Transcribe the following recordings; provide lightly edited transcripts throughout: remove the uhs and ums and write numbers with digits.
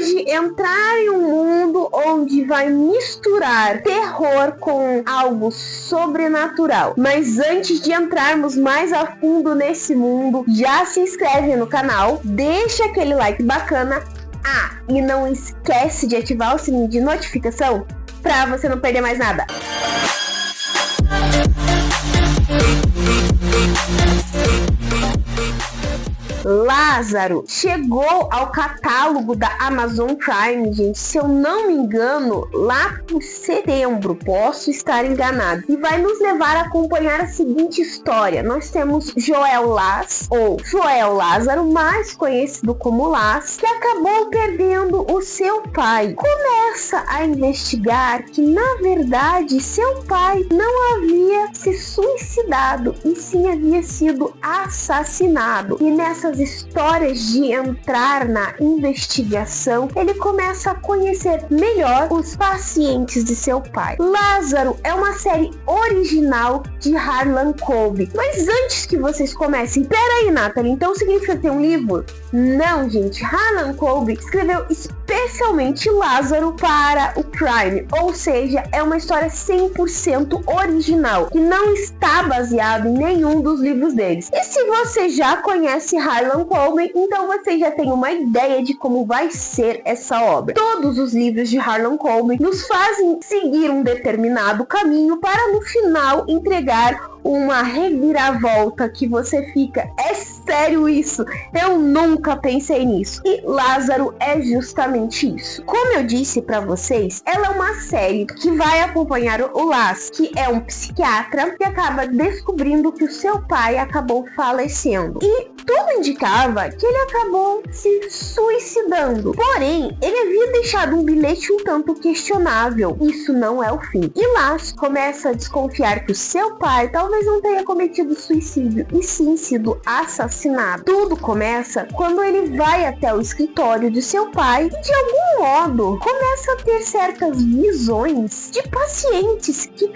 hoje entrar em um mundo onde vai misturar terror com algo sobrenatural. Mas antes de entrarmos mais a fundo nesse mundo, já se inscreve no canal, deixa aquele like bacana. E não esquece de ativar o sininho de notificação para você não perder mais nada. Lázaro chegou ao catálogo da Amazon Prime, gente, se eu não me engano, lá por setembro, posso estar enganado, e vai nos levar a acompanhar a seguinte história. Nós temos Joel Laz, ou Joel Lázaro, mais conhecido como Laz, que acabou perdendo o seu pai. Começa a investigar que, na verdade, seu pai não havia se suicidado, e sim havia sido assassinado. E nessas histórias de entrar na investigação, ele começa a conhecer melhor os pacientes de seu pai. Lázaro é uma série original de Harlan Coben. Mas antes que vocês comecem, peraí, Nathalie, então significa ter um livro? Não, gente, Harlan Coben escreveu especialmente Lázaro para o Prime, ou seja, é uma história 100% original, que não está baseada em nenhum dos livros deles. E se você já conhece Harlan Coben, então você já tem uma ideia de como vai ser essa obra. Todos os livros de Harlan Coben nos fazem seguir um determinado caminho para no final entregar uma reviravolta que você fica, é sério isso? Eu nunca pensei nisso. E Lázaro é justamente isso. Como eu disse pra vocês, ela é uma série que vai acompanhar o Laz, que é um psiquiatra que acaba descobrindo que o seu pai acabou falecendo. E tudo indicava que ele acabou se suicidando. Porém, ele havia deixado um bilhete um tanto questionável. Isso não é o fim. E Laz começa a desconfiar que o seu pai talvez não tenha cometido suicídio, e sim sido assassinado. Tudo começa quando ele vai até o escritório de seu pai e, de algum modo, começa a ter certas visões de pacientes que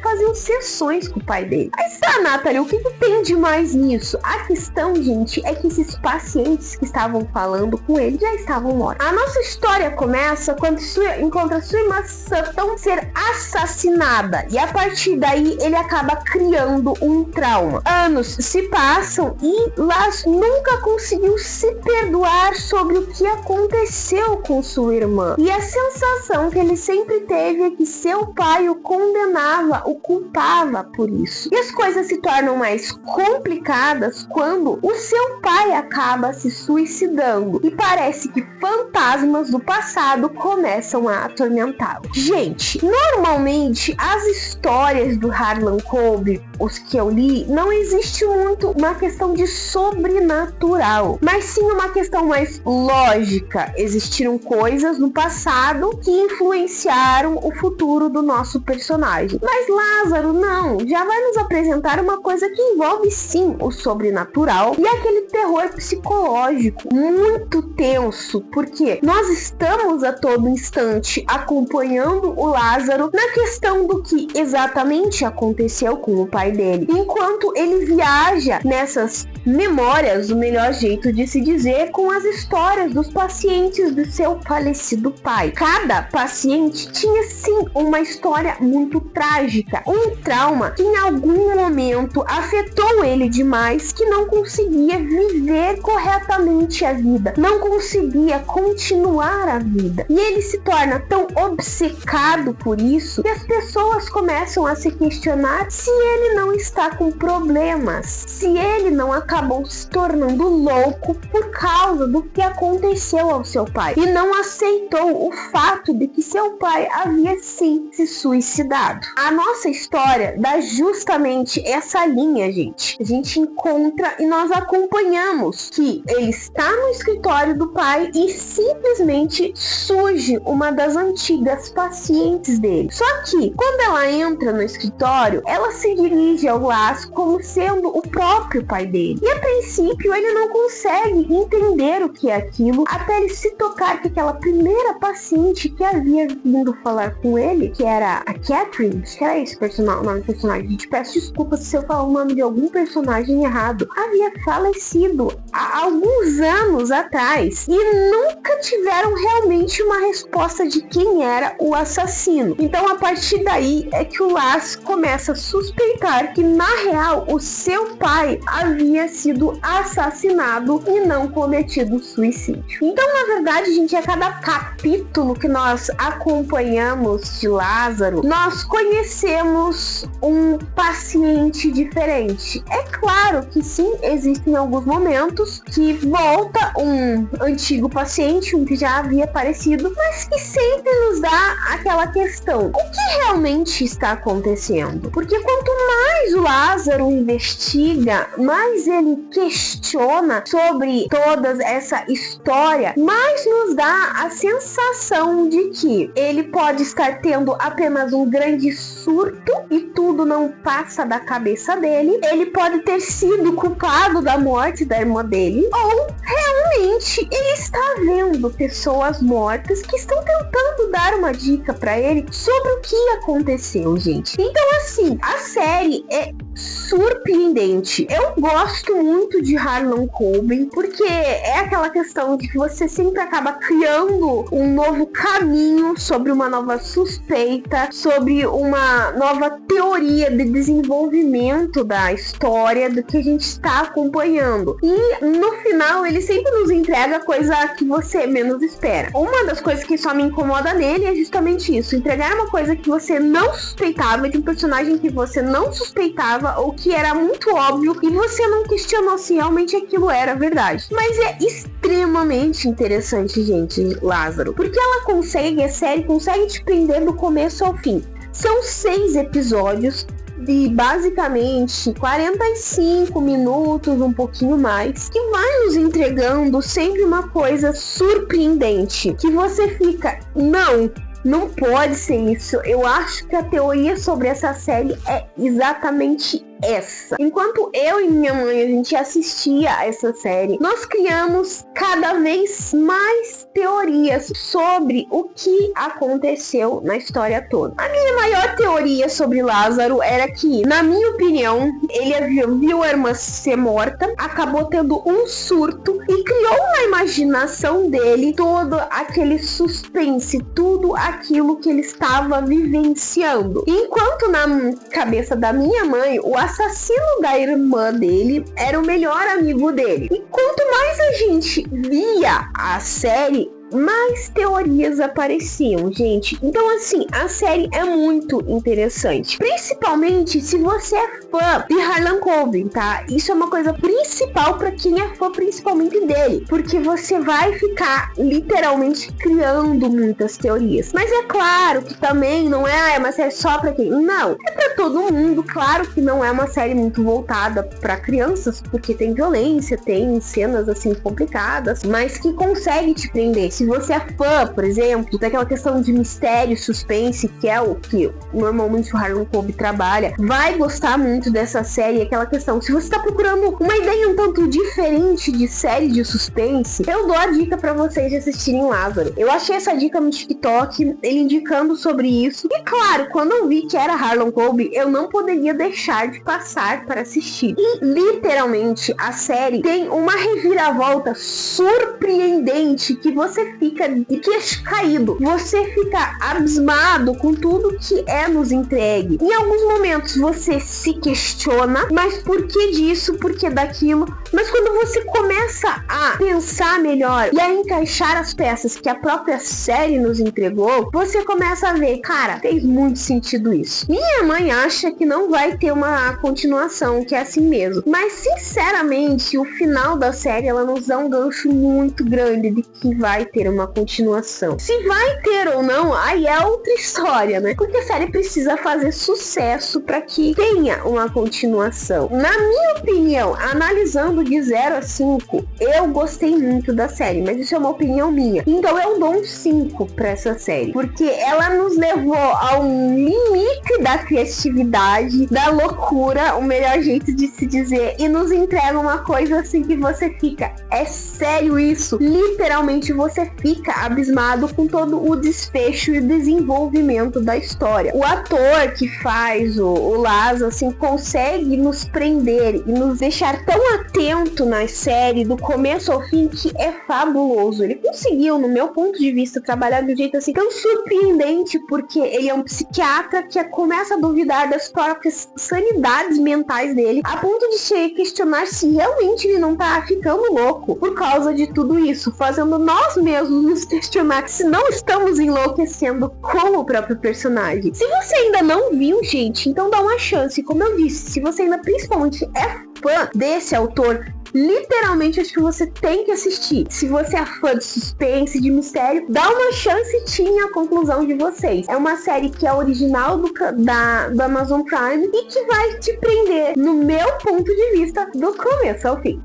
faziam sessões com o pai dele. Mas Nathalie, o que tem de mais nisso? A questão, gente, é que esses pacientes que estavam falando com ele já estavam mortos. A nossa história começa quando encontra sua irmã Sutton ser assassinada, e a partir daí ele acaba criando um trauma. Anos se passam e Laz nunca conseguiu se perdoar sobre o que aconteceu com sua irmã. E a sensação que ele sempre teve é que seu pai o condenava, o culpava por isso. E as coisas se tornam mais complicadas quando o seu pai acaba se suicidando e parece que fantasmas do passado começam a atormentá-lo. Gente, normalmente as histórias do Harlan Coben, os que eu li, não existe muito uma questão de sobrenatural, mas sim uma questão mais lógica. Existiram coisas no passado que influenciaram o futuro do nosso personagem. Mas Lázaro não, já vai nos apresentar uma coisa que envolve sim o sobrenatural e aquele terror psicológico muito tenso, porque nós estamos a todo instante acompanhando o Lázaro na questão do que exatamente aconteceu com o pai dele, enquanto ele viaja nessas memórias, o melhor jeito de se dizer, com as histórias dos pacientes do seu falecido pai. Cada paciente tinha sim uma história muito trágica, um trauma que em algum momento afetou ele demais, que não conseguia viver corretamente a vida, não conseguia continuar a vida, e ele se torna tão obcecado por isso que as pessoas começam a se questionar se ele não está com problemas, se ele não acabou se tornando louco por causa do que aconteceu ao seu pai e não aceitou o fato de que seu pai havia sim se suicidado. A nossa história dá justamente essa linha, gente. A gente encontra e nós acompanhamos que ele está no escritório do pai e simplesmente surge uma das antigas pacientes dele. Só que quando ela entra no escritório, ela se dirige ao Laz como sendo o próprio pai dele. E a princípio ele não consegue entender o que é aquilo, até ele se tocar que aquela primeira paciente que havia vindo falar com ele, que era a Catherine, que era esse o nome do personagem, gente, peço desculpas se eu falar o nome de algum personagem errado, havia falecido há alguns anos atrás e nunca tiveram realmente uma resposta de quem era o assassino. Então a partir daí é que o Lars começa a suspeitar que na real o seu pai havia sido assassinado e não cometido suicídio. Então na verdade, gente, a cada capítulo que nós acompanhamos de Lázaro, nós conhecemos um paciente diferente. É claro que sim, existem alguns momentos que volta um antigo paciente, um que já havia aparecido, mas que sempre nos dá aquela questão: o que realmente está acontecendo? Porque quanto mais o Lázaro investiga, mais ele questiona sobre toda essa história, mais nos dá a sensação de que ele pode estar tendo apenas um grande surto e tudo não passa da cabeça dele. Ele pode ter sido culpado da morte da irmã dele, ou realmente ele está vendo pessoas mortas que estão tentando dar uma dica pra ele sobre o que aconteceu, gente. Então assim, a série é surpreendente. Eu gosto muito de Harlan Coben, porque é aquela questão de que você sempre acaba criando um novo caminho sobre uma nova suspeita, sobre uma nova teoria de desenvolvimento da história do que a gente está acompanhando. E no final ele sempre nos entrega a coisa que você menos espera. Uma das coisas que só me incomoda nele é justamente isso: entregar uma coisa que você não suspeitava, de um personagem que você não suspeitava ou que era muito óbvio e você não questionou se realmente aquilo era verdade. Mas é extremamente interessante, gente, Lázaro, porque a série consegue te prender do começo ao fim. São 6 episódios de basicamente 45 minutos, um pouquinho mais, que vai nos entregando sempre uma coisa surpreendente, que você fica, não pode ser isso. Eu acho que a teoria sobre essa série é exatamente essa. Enquanto eu e minha mãe a gente assistia a essa série, nós criamos cada vez mais teorias sobre o que aconteceu na história toda. A minha maior teoria sobre Lázaro era que, na minha opinião, ele viu a irmã ser morta, acabou tendo um surto e criou na imaginação dele todo aquele suspense, tudo aquilo que ele estava vivenciando. Enquanto na cabeça da minha mãe, o assassino da irmã dele era o melhor amigo dele. E quanto mais a gente via a série, mais teorias apareciam, gente. Então assim, a série é muito interessante, principalmente se você é fã de Harlan Coben, tá? Isso é uma coisa principal pra quem é fã principalmente dele, porque você vai ficar literalmente criando muitas teorias. Mas é claro que também não é uma série só pra quem... Não, é pra todo mundo. Claro que não é uma série muito voltada pra crianças, porque tem violência, tem cenas assim complicadas, mas que consegue te prender. Se você é fã, por exemplo, daquela questão de mistério, suspense, que é o que normalmente o Harlan Coben trabalha, vai gostar muito dessa série. Aquela questão, se você tá procurando uma ideia um tanto diferente de série de suspense, eu dou a dica pra vocês de assistirem Lázaro. Eu achei essa dica no TikTok, ele indicando sobre isso, e claro, quando eu vi que era Harlan Coben, eu não poderia deixar de passar para assistir. E literalmente a série tem uma reviravolta surpreendente que você fica de queixo caído, você fica abismado com tudo que é nos entregue. Em alguns momentos você se questiona, mas por que disso, por que daquilo? Mas quando você começa a pensar melhor e a encaixar as peças que a própria série nos entregou, você começa a ver, cara, fez muito sentido isso. Minha mãe acha que não vai ter uma continuação, que é assim mesmo, mas sinceramente o final da série ela nos dá um gancho muito grande de que vai ter ter uma continuação. Se vai ter ou não, aí é outra história, né? Porque a série precisa fazer sucesso para que tenha uma continuação. Na minha opinião, analisando de 0 a 5, eu gostei muito da série, mas isso é uma opinião minha. Então eu dou um 5 pra essa série, porque ela nos levou a um limite da criatividade, da loucura, o melhor jeito de se dizer, e nos entrega uma coisa assim que você fica, é sério isso? Literalmente você fica abismado com todo o desfecho e o desenvolvimento da história. O ator que faz o Laz, assim, consegue nos prender e nos deixar tão atento na série do começo ao fim que é fabuloso. Ele conseguiu, no meu ponto de vista, trabalhar de um jeito assim tão surpreendente, porque ele é um psiquiatra que começa a duvidar das próprias sanidades mentais dele, a ponto de questionar se realmente ele não tá ficando louco por causa de tudo isso, fazendo nós mesmos nos questionar se não estamos enlouquecendo como o próprio personagem. Se você ainda não viu, gente, então dá uma chance. Como eu disse, se você ainda principalmente é fã desse autor, literalmente acho que você tem que assistir. Se você é fã de suspense, de mistério, dá uma chance e tinha a conclusão de vocês. É uma série que é original do Amazon Prime e que vai te prender, no meu ponto de vista, do começo ao fim.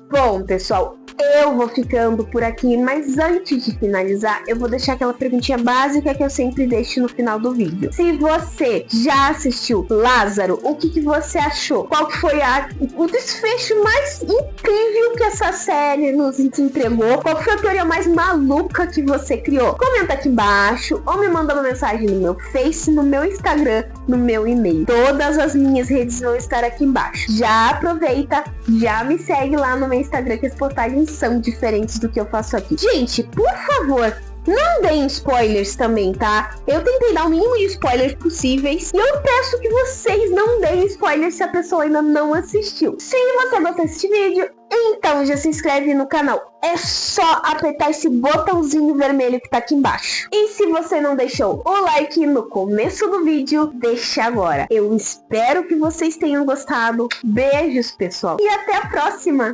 Bom, pessoal, eu vou ficando por aqui, mas antes de finalizar, eu vou deixar aquela perguntinha básica que eu sempre deixo no final do vídeo. Se você já assistiu Lázaro, o que você achou? Qual que foi o desfecho mais incrível que essa série nos entregou? Qual foi a teoria mais maluca que você criou? Comenta aqui embaixo ou me manda uma mensagem no meu Face, no meu Instagram, no meu e-mail. Todas as minhas redes vão estar aqui embaixo. Já aproveita, já me segue lá no meu Instagram, que as postagens são diferentes do que eu faço aqui. Gente, por favor, não deem spoilers também, tá? Eu tentei dar o mínimo de spoilers possíveis e eu peço que vocês não deem spoilers se a pessoa ainda não assistiu. Se você gostou desse vídeo, então já se inscreve no canal. É só apertar esse botãozinho vermelho que tá aqui embaixo. E se você não deixou o like no começo do vídeo, deixa agora. Eu espero que vocês tenham gostado. Beijos, pessoal. E até a próxima!